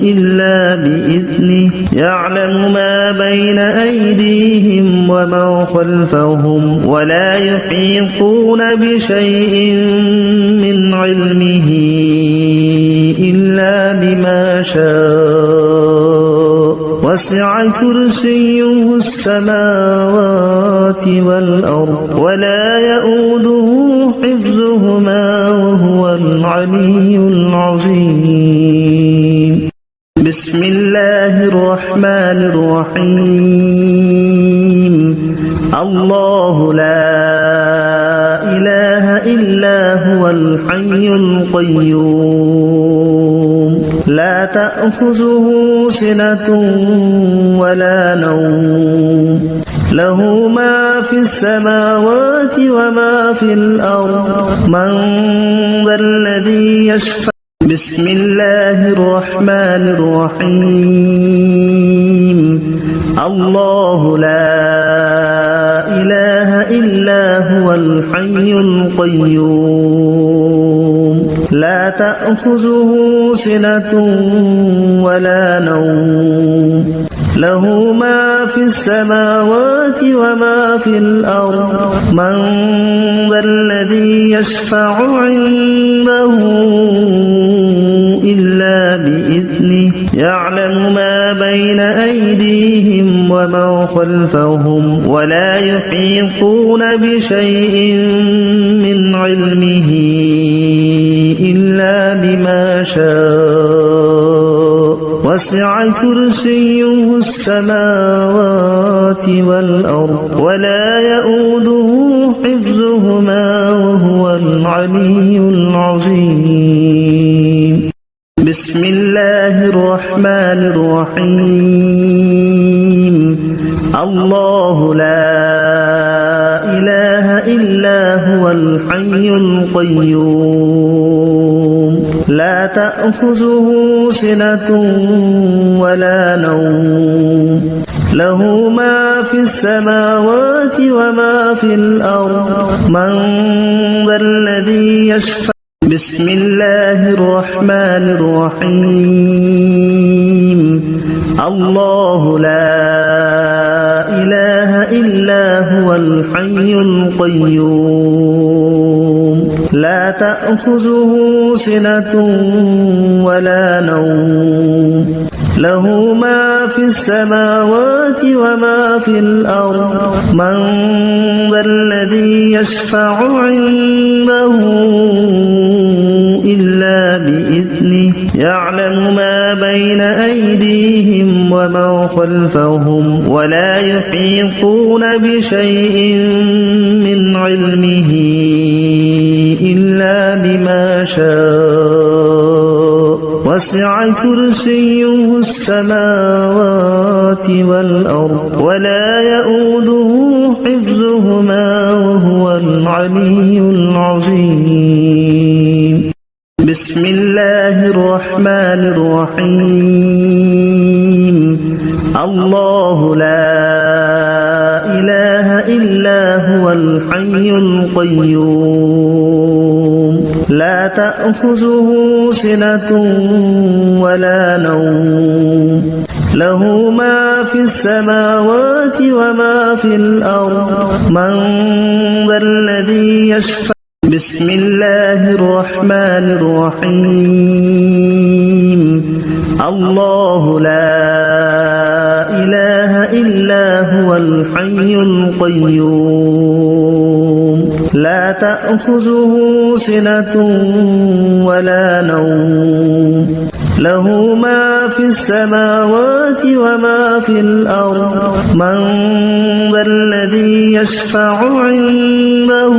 إلا بإذنه يعلم ما بين أيديهم وما خلفهم ولا يحيطون بشيء من علمه إلا بما شاء وسع كرسيه السماوات والأرض ولا يؤوده حفظهما وهو العلي العظيم. بسم الله الرحمن الرحيم. الله لا إله إلا هو الحي القيوم لا تأخذه سنة ولا نوم له ما في السماوات وما في الأرض من ذا الذي يشفع. بسم الله الرحمن الرحيم. الله لا إله إلا هو الحي القيوم لا تأخذه سنة ولا نوم له ما في السماوات وما في الأرض من ذا الذي يشفع عنده إلا بإذنه يعلم ما بين أيديهم وما خلفهم ولا يحيطون بشيء من علمه إلا بما شاء وسع كرسيه السماوات والأرض ولا يؤوده حفظهما وهو العلي العظيم بسم الله الرحمن الرحيم الله لا إله إلا هو الحي القيوم لا تأخذه سنة ولا نوم له ما في السماوات وما في الأرض من ذا الذي يشفع بسم الله الرحمن الرحيم الله لا إله إلا هو الحي القيوم لا تأخذه سنة ولا نوم له ما في السماوات وما في الأرض من ذا الذي يشفع عنده إلا بإذنه يعلم ما بين أيديهم وما خلفهم ولا يحيطون بشيء من علمه إلا بما شاء وسع كرسيه السماوات والأرض ولا يؤوده حفظهما وهو العلي العظيم بسم الله الرحمن الرحيم الله لا إله إلا هو الحي القيوم لا تأخذه سنة ولا نوم له ما في السماوات وما في الأرض من ذا الذي يشفع بسم الله الرحمن الرحيم الله لا إله إلا هو الحي القيوم لا تأخذه سنة ولا نوم له ما في السماوات وما في الأرض من ذا الذي يشفع عنده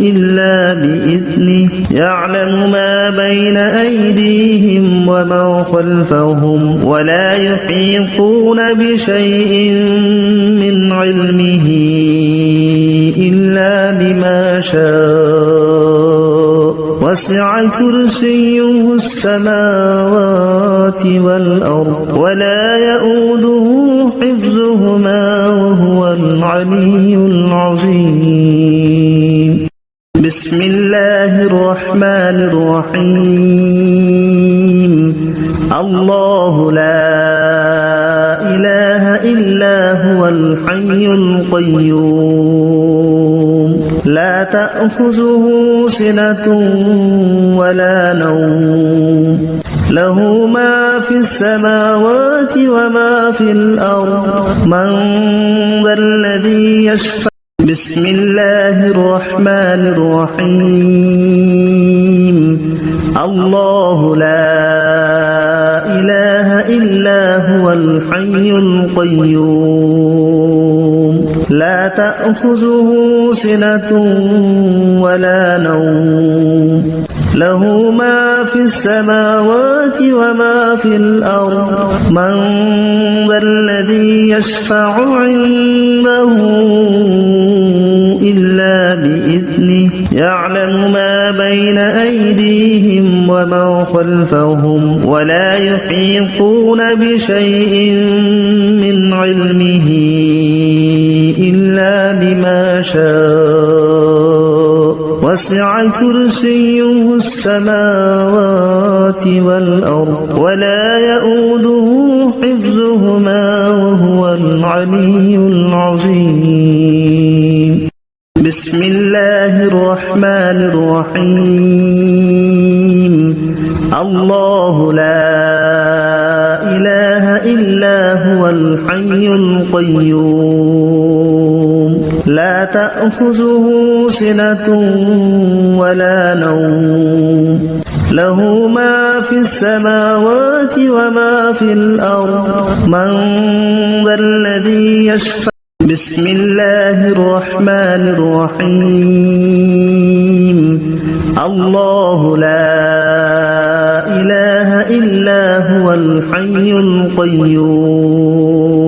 إلا بإذنه يعلم ما بين أيديهم وما خلفهم ولا يحيطون بشيء من علمه إلا بما شاء وسع كرسيه السماوات والأرض ولا يؤوده حفظهما وهو العلي العظيم بسم الله الرحمن الرحيم الله لا إله إلا هو الحي القيوم لا تأخذه سنة ولا نوم له ما في السماوات وما في الأرض من ذا الذي يشفع بسم الله الرحمن الرحيم الله لا إله إلا هو الحي القيوم لا تأخذه سنة ولا نوم له ما في السماوات وما في الأرض من ذا الذي يشفع عنده إلا بإذنه يعلم ما بين أيديهم وما خلفهم ولا يحيطون بشيء من علمه إلا بما شاء وسع كرسيه السماوات والأرض ولا يؤوده حفظهما وهو العلي العظيم بسم الله الرحمن الرحيم الله لا إله إلا هو الحي القيوم لا تأخذه سنة ولا نوم له ما في السماوات وما في الأرض من ذا الذي يشفع بسم الله الرحمن الرحيم الله لا إله إلا هو الحي القيوم